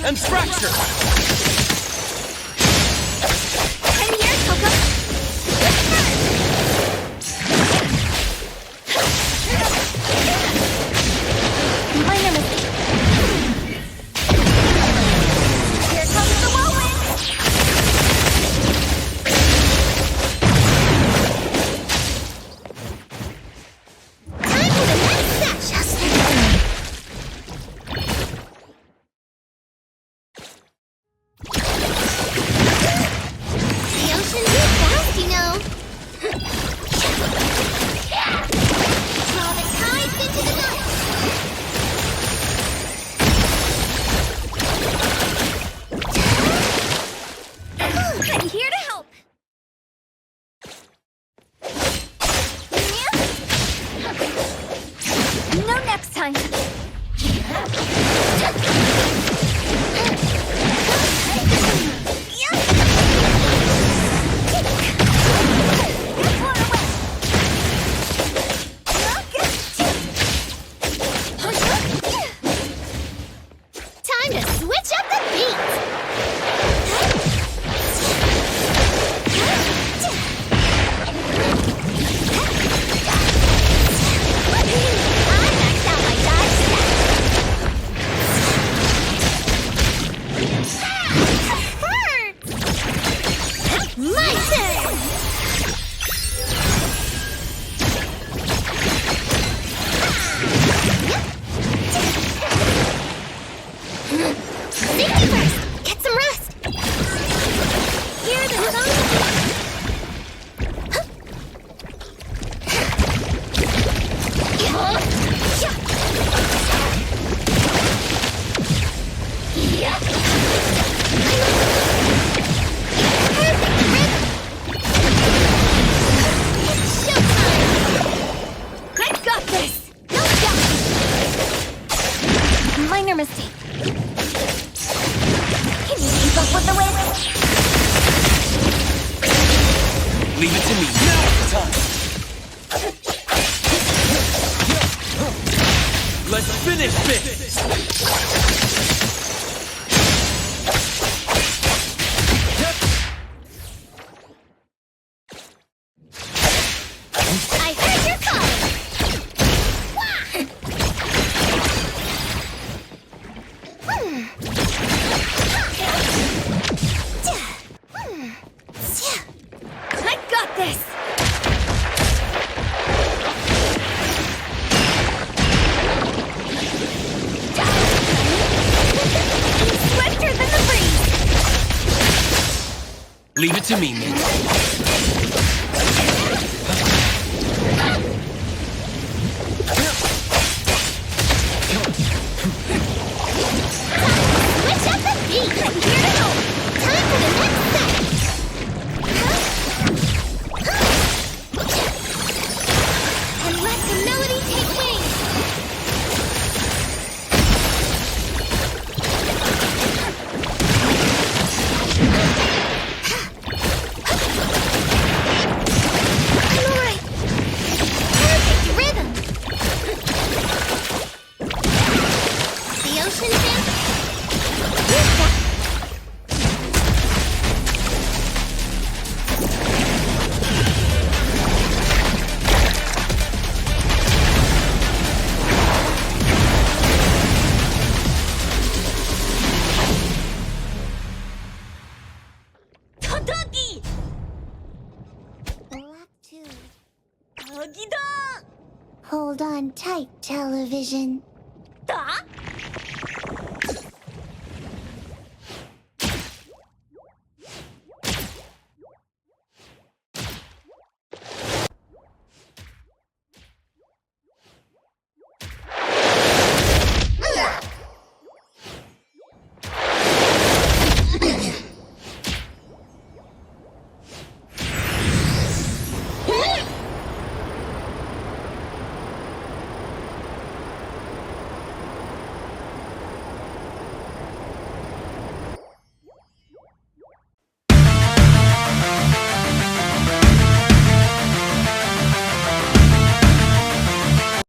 and fracture! I'm here, Coco! Minor mistake. Here comes the whirlwind! Time for the next set! Just like that. The ocean moves fast, you know. Draw the tides into the night. I'm here to help. No next time. Time to switch up the beat. I maxed out my dodge stat. Hurts! My turn! Safety first! Get some rest! Here are the songs. I got this! No doubt! Minor mistake. Can you keep up with the wind? Leave it to me. Now's the time! Let's finish this! I heard your call! I got this! Swifter than the breeze! Leave it to me, Nick. Switch up the beat! I'm here to help! Time for the next set! And let the melody take wing! I'm alright! Perfect rhythm! The ocean dance? Tadagi! Black too. Agida! Hold on tight, television. Da?